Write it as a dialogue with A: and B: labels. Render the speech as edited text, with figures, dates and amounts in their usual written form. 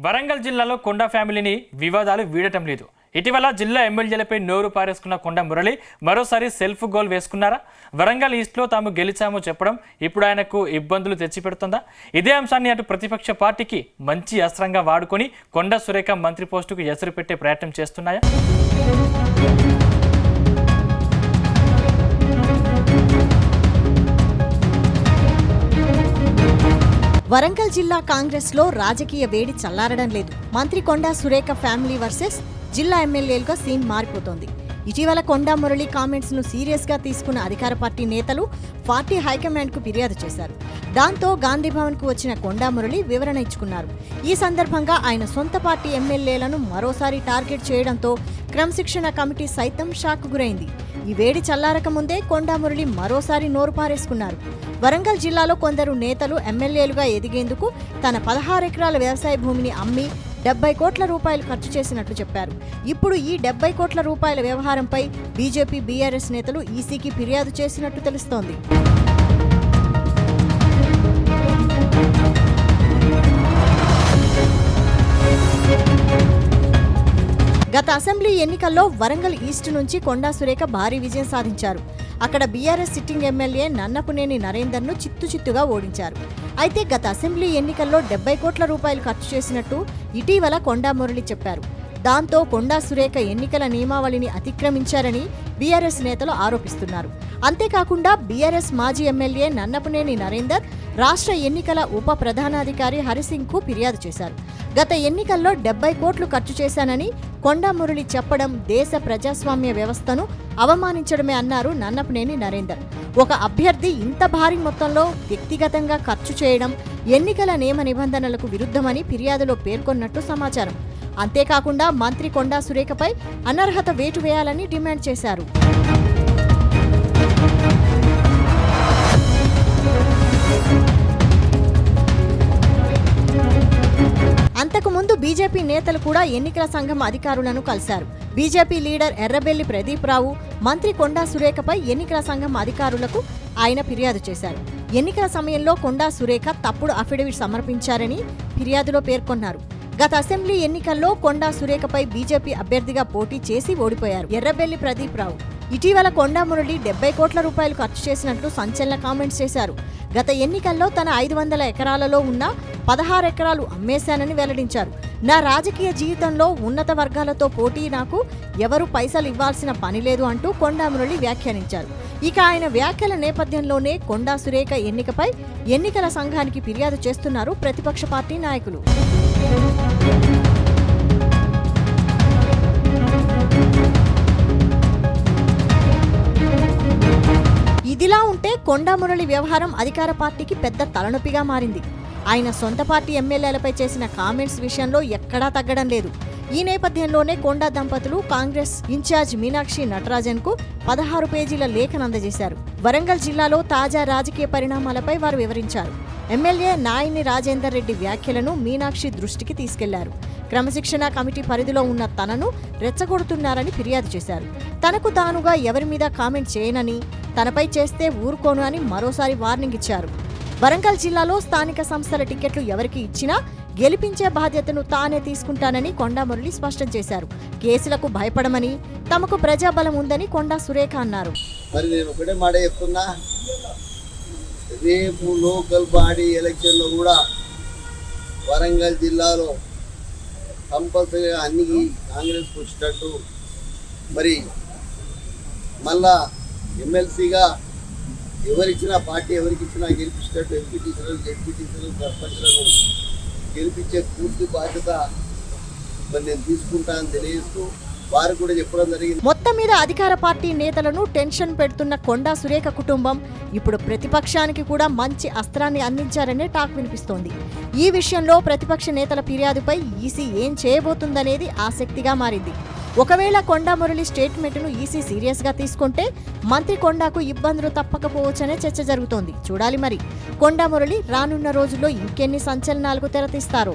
A: వరంగల్ జిల్లాలో కొండ ఫ్యామిలీని వివాదాలు వీడటం లేదు. ఇటీవల జిల్లా ఎమ్మెల్యేలపై నోరు పారేసుకున్న కొండ మురళి మరోసారి సెల్ఫ్ గోల్ వేసుకున్నారా? వరంగల్ ఈస్ట్లో తాము గెలిచామో చెప్పడం ఇప్పుడు ఆయనకు ఇబ్బందులు తెచ్చిపెడుతుందా? ఇదే అంశాన్ని అటు ప్రతిపక్ష పార్టీకి మంచి అస్త్రంగా వాడుకొని కొండ సురేఖ మంత్రి పోస్టుకు ఎసరు పెట్టే ప్రయత్నం చేస్తున్నాయా?
B: వరంగల్ జిల్లా కాంగ్రెస్ లో రాజకీయ వేడి చల్లారడం లేదు. మంత్రి కొండా సురేఖ ఫ్యామిలీ వర్సెస్ జిల్లా ఎమ్మెల్యేలుగా సీన్ మారిపోతోంది. ఇటీవల కొండా మురళి కామెంట్స్ ను సీరియస్ గా తీసుకున్న అధికార పార్టీ నేతలు పార్టీ హైకమాండ్ కు ఫిర్యాదు చేశారు. దాంతో గాంధీ భవన్ కు వచ్చిన కొండా మురళి వివరణ ఇచ్చుకున్నారు. ఈ సందర్భంగా ఆయన సొంత పార్టీ ఎమ్మెల్యేలను మరోసారి టార్గెట్ చేయడంతో క్రమశిక్షణ కమిటీ సైతం షాక్ గురైంది. ఈ వేడి చల్లారక ముందే కొండా మురళి మరోసారి నోరు పారేసుకున్నారు. వరంగల్ జిల్లాలో కొందరు నేతలు ఎమ్మెల్యేలుగా ఎదిగేందుకు తన 16 ఎకరాల వ్యవసాయ భూమిని అమ్మి 70 కోట్ల రూపాయలు ఖర్చు చేసినట్లు చెప్పారు. ఇప్పుడు ఈ 70 కోట్ల రూపాయల వ్యవహారంపై బీజేపీ, బీఆర్ఎస్ నేతలు ఈసీకి ఫిర్యాదు చేసినట్టు తెలుస్తోంది. గత అసెంబ్లీ ఎన్నికల్లో వరంగల్ ఈస్ట్ నుంచి కొండా సురేఖ భారీ విజయం సాధించారు. అక్కడ బీఆర్ఎస్ సిట్టింగ్ ఎమ్మెల్యే నన్నపునేని నరేందర్ను చిత్తుగా ఓడించారు. అయితే గత అసెంబ్లీ ఎన్నికల్లో 70 కోట్ల రూపాయలు ఖర్చు చేసినట్టు ఇటీవల కొండా మురళి చెప్పారు. దాంతో కొండా సురేఖ ఎన్నికల నియమావళిని అతిక్రమించారని బీఆర్ఎస్ నేతలు ఆరోపిస్తున్నారు. అంతేకాకుండా బీఆర్ఎస్ మాజీ ఎమ్మెల్యే నన్నపునేని నరేందర్ రాష్ట్ర ఎన్నికల ఉప ప్రధానాధికారి హరిసింగ్ కు ఫిర్యాదు చేశారు. గత ఎన్నికల్లో 70 కోట్లు ఖర్చు చేశానని కొండా మురళి చెప్పడం దేశ ప్రజాస్వామ్య వ్యవస్థను అవమానించడమే అన్నారు నన్నపునేని నరేందర్. ఒక అభ్యర్థి ఇంత భారీ మొత్తంలో వ్యక్తిగతంగా ఖర్చు చేయడం ఎన్నికల నియమ నిబంధనలకు విరుద్ధమని ఫిర్యాదులో పేర్కొన్నట్టు సమాచారం. అంతేకాకుండా మంత్రి కొండా సురేఖపై అనర్హత వేటు వేయాలని డిమాండ్ చేశారు. అంతకుముందు బీజేపీ నేతలు కూడా ఎన్నికల సంఘం అధికారులను కలిశారు. బీజేపీ లీడర్ ఎర్రబెల్లి ప్రదీప్ రావు మంత్రి కొండా సురేఖపై ఎన్నికల సంఘం అధికారులకు ఆయన ఫిర్యాదు చేశారు. ఎన్నికల సమయంలో కొండా సురేఖ తప్పుడు అఫిడవిట్ సమర్పించారని ఫిర్యాదులో పేర్కొన్నారు. గత అసెంబ్లీ ఎన్నికల్లో కొండా సురేఖపై బీజేపీ అభ్యర్థిగా పోటీ చేసి ఓడిపోయారు ఎర్రబెల్లి ప్రదీప్ రావు. ఇటీవల కొండా మురళి 70 కోట్ల రూపాయలు ఖర్చు చేసినట్లు సంచలన కామెంట్స్ చేశారు. గత ఎన్నికల్లో తన 500 ఎకరాలలో ఉన్న 16 ఎకరాలు అమ్మేశానని వెల్లడించారు. నా రాజకీయ జీవితంలో ఉన్నత వర్గాలతో పోటీ, నాకు ఎవరు పైసలు ఇవ్వాల్సిన పని లేదు అంటూ కొండా మురళి వ్యాఖ్యానించారు. ఇక ఆయన వ్యాఖ్యల నేపథ్యంలోనే కొండా సురేఖ ఎన్నికపై ఎన్నికల సంఘానికి ఫిర్యాదు చేస్తున్నారు ప్రతిపక్ష పార్టీ నాయకులు. ఇదిలా ఉంటే కొండా మురళి వ్యవహారం అధికార పార్టీకి పెద్ద తలనొప్పిగా మారింది. ఆయన సొంత పార్టీ ఎమ్మెల్యేలపై చేసిన కామెంట్స్ విషయంలో ఎక్కడా తగ్గడం లేదు. ఈ నేపథ్యంలోనే కొండా దంపతులు కాంగ్రెస్ ఇన్ఛార్జ్ మీనాక్షి నటరాజన్ కు 16 పేజీల లేఖను అందజేశారు. వరంగల్ జిల్లాలో తాజా రాజకీయ పరిణామాలపై వారు వివరించారు. ఎమ్మెల్యే నాయని రాజేందర్ రెడ్డి వ్యాఖ్యలను మీనాక్షి దృష్టికి తీసుకెళ్లారు. క్రమశిక్షణ కమిటీ పరిధిలో ఉన్న తనను రెచ్చగొడుతున్నారని ఫిర్యాదు చేశారు. తనకు తానుగా ఎవరి మీద కామెంట్ చేయనని, తనపై చేస్తే ఊరుకోను అని మరోసారి వార్నింగ్ ఇచ్చారు. వరంగల్ జిల్లాలో స్థానిక సంస్థల టికెట్లు ఎవరికి ఇచ్చినా గెలిపించే బాధ్యతను తానే తీసుకుంటానని కొండా మురళి స్పష్టం చేశారు. కేసులకు భయపడమని, తమకు ప్రజాబలం ఉందని కొండా సురేఖ అన్నారు.
C: మరి నేను ఒకటే మాట చెప్తున్నా, రేపు లోకల్ బాడీ ఎలక్షన్లో కూడా వరంగల్ జిల్లాలో కంపల్సరీగా అన్ని కాంగ్రెస్కి వచ్చేటట్టు, మరి మళ్ళా ఎమ్మెల్సీగా ఎవరిచ్చినా పార్టీ ఎవరికి ఇచ్చినా గెలిపించేటట్టు ఎంపీటీసీలను, జెడ్పీటీసీలను, సర్పంచ్లను గెలిపించే పూర్తి బాధ్యత మరి నేను తీసుకుంటానని తెలియజేస్తూ వారు కూడా చెప్పడం జరిగింది.
B: మొత్తం మీద అధికార పార్టీ నేతలను టెన్షన్ పెడుతున్న కొండా సురేఖ కుటుంబం ఇప్పుడు ప్రతిపక్షానికి కూడా మంచి అస్త్రాన్ని అందించారనే టాక్ వినిపిస్తోంది. ఈ విషయంలో ప్రతిపక్ష నేతల ఫిర్యాదుపై ఈసీ ఏం చేయబోతుందనేది ఆసక్తిగా మారింది. ఒకవేళ కొండా మురళి స్టేట్మెంట్ను ఈసీ సీరియస్ గా తీసుకుంటే మంత్రి కొండాకు ఇబ్బందులు తప్పకపోవచ్చనే చర్చ జరుగుతోంది. చూడాలి మరి కొండా మురళి రానున్న రోజుల్లో ఇంకెన్ని సంచలనాలకు తెరతీస్తారో.